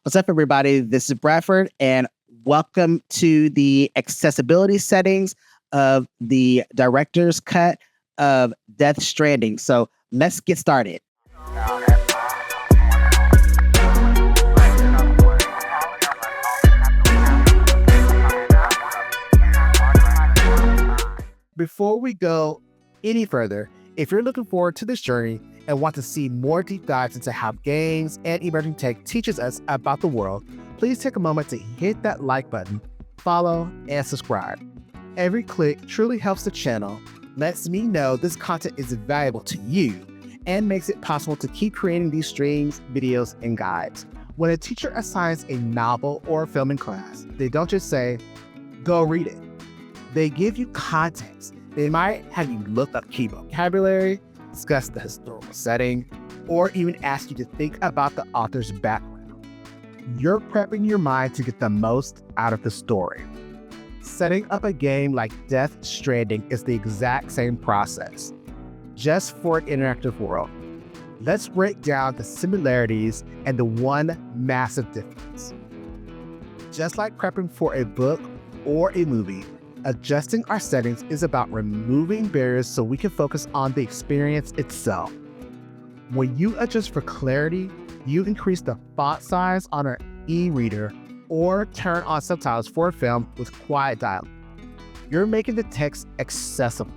What's up, everybody? This is Bradford, and welcome to the accessibility settings of the director's cut of Death Stranding. So let's get started. Before we go any further, if you're looking forward to this journey and want to see more deep dives into how games and emerging tech teaches us about the world, please take a moment to hit that like button, follow, and subscribe. Every click truly helps the channel, lets me know this content is valuable to you, and makes it possible to keep creating these streams, videos, and guides. When a teacher assigns a novel or a film in class, they don't just say, go read it. They give you context. They might have you look up key vocabulary, discuss the historical setting, or even ask you to think about the author's background. You're prepping your mind to get the most out of the story. Setting up a game like Death Stranding is the exact same process, just for an interactive world. Let's break down the similarities and the one massive difference. Just like prepping for a book or a movie, adjusting our settings is about removing barriers so we can focus on the experience itself. When you adjust for clarity, you increase the font size on an e-reader or turn on subtitles for a film with quiet dialogue. You're making the text accessible,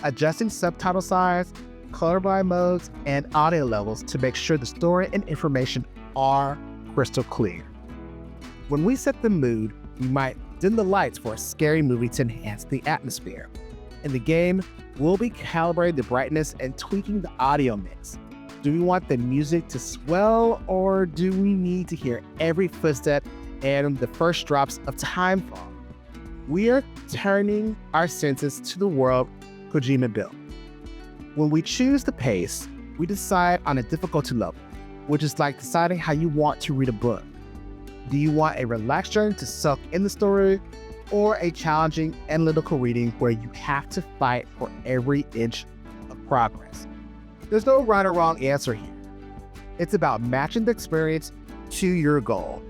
adjusting subtitle size, colorblind modes, and audio levels to make sure the story and information are crystal clear. When we set the mood, we might dim the lights for a scary movie to enhance the atmosphere. In the game, we'll be calibrating the brightness and tweaking the audio mix. Do we want the music to swell, or do we need to hear every footstep and the first drops of time fall? We are turning our senses to the world Kojima built. When we choose the pace, we decide on a difficulty level, which is like deciding how you want to read a book. Do you want a relaxed journey to soak in the story, or a challenging analytical reading where you have to fight for every inch of progress? There's no right or wrong answer here. It's about matching the experience to your goal.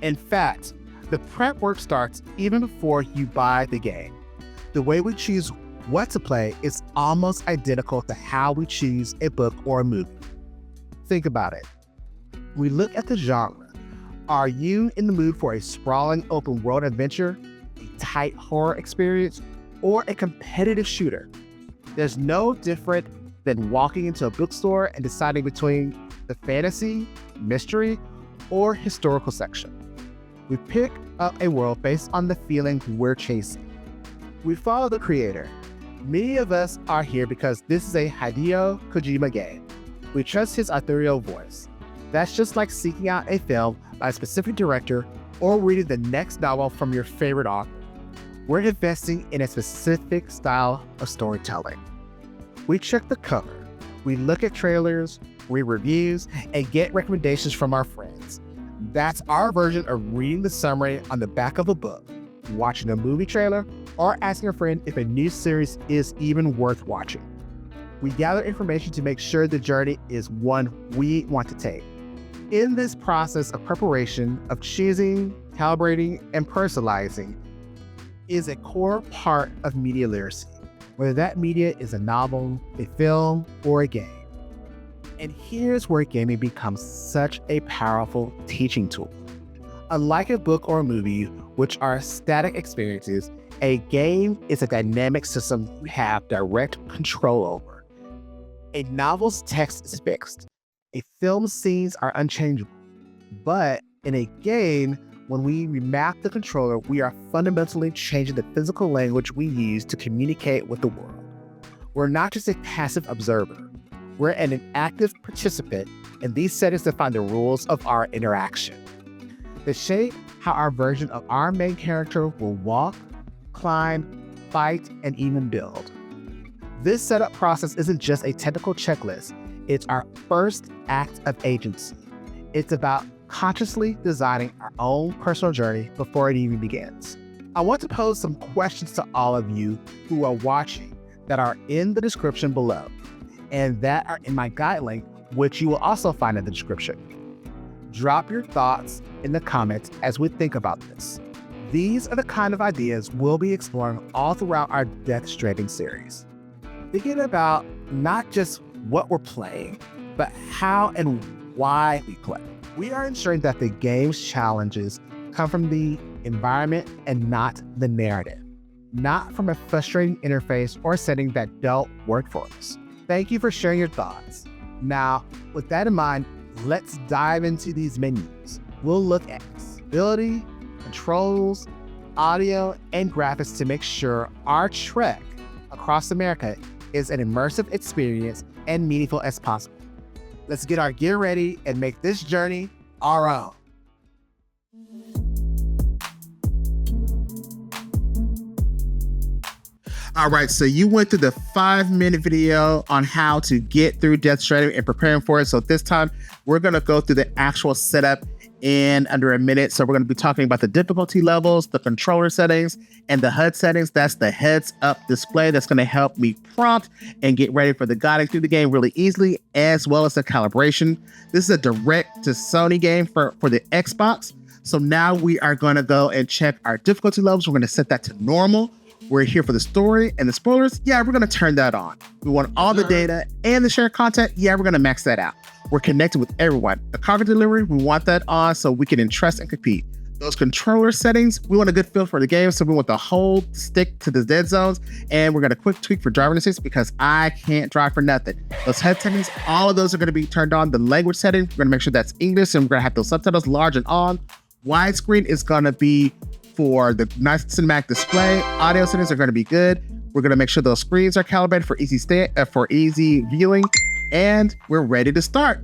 In fact, the prep work starts even before you buy the game. The way we choose what to play is almost identical to how we choose a book or a movie. Think about it. We look at the genre. Are you in the mood for a sprawling open world adventure, a tight horror experience, or a competitive shooter? There's no different than walking into a bookstore and deciding between the fantasy, mystery, or historical section. We pick up a world based on the feeling we're chasing. We follow the creator. Many of us are here because this is a Hideo Kojima game. We trust his ethereal voice. That's just like seeking out a film by a specific director or reading the next novel from your favorite author. We're investing in a specific style of storytelling. We check the cover, we look at trailers, read reviews, and get recommendations from our friends. That's our version of reading the summary on the back of a book, watching a movie trailer, or asking a friend if a new series is even worth watching. We gather information to make sure the journey is one we want to take. In this process of preparation, of choosing, calibrating, and personalizing is a core part of media literacy, whether that media is a novel, a film, or a game. And here's where gaming becomes such a powerful teaching tool. Unlike a book or a movie, which are static experiences, a game is a dynamic system you have direct control over. A novel's text is fixed. A film's scenes are unchangeable. But in a game, when we remap the controller, we are fundamentally changing the physical language we use to communicate with the world. We're not just a passive observer. We're an active participant, and these settings define the rules of our interaction. They shape how our version of our main character will walk, climb, fight, and even build. This setup process isn't just a technical checklist. It's our first act of agency. It's about consciously designing our own personal journey before it even begins. I want to pose some questions to all of you who are watching that are in the description below and that are in my guide link, which you will also find in the description. Drop your thoughts in the comments as we think about this. These are the kind of ideas we'll be exploring all throughout our Death Stranding series. Thinking about not just what we're playing, but how and why we play. We are ensuring that the game's challenges come from the environment and not the narrative, not from a frustrating interface or setting that don't work for us. Thank you for sharing your thoughts. Now, with that in mind, let's dive into these menus. We'll look at accessibility, controls, audio, and graphics to make sure our trek across America is an immersive experience and meaningful as possible. Let's get our gear ready and make this journey our own. All right, so you went through the 5-minute video on how to get through Death Stranding and preparing for it. So this time we're gonna go through the actual setup in under a minute. So we're gonna be talking about the difficulty levels, the controller settings, and the HUD settings. That's the heads up display that's gonna help me prompt and get ready for the guiding through the game really easily, as well as the calibration. This is a direct to Sony game for the Xbox. So now we are gonna go and check our difficulty levels. We're gonna set that to normal. We're here for the story and the spoilers. Yeah, we're gonna turn that on. We want all the data and the shared content. Yeah, we're gonna max that out. We're connected with everyone. The cargo delivery, we want that on so we can entrust and compete. Those controller settings, we want a good feel for the game, so we want the whole stick to the dead zones, and we're gonna quick tweak for driving assist because I can't drive for nothing. Those head settings, all of those are gonna be turned on. The language setting, we're gonna make sure that's English, and we're gonna have those subtitles large and on. Widescreen is gonna be for the nice cinematic display. Audio settings are going to be good. We're going to make sure those screens are calibrated for easy viewing, and we're ready to start.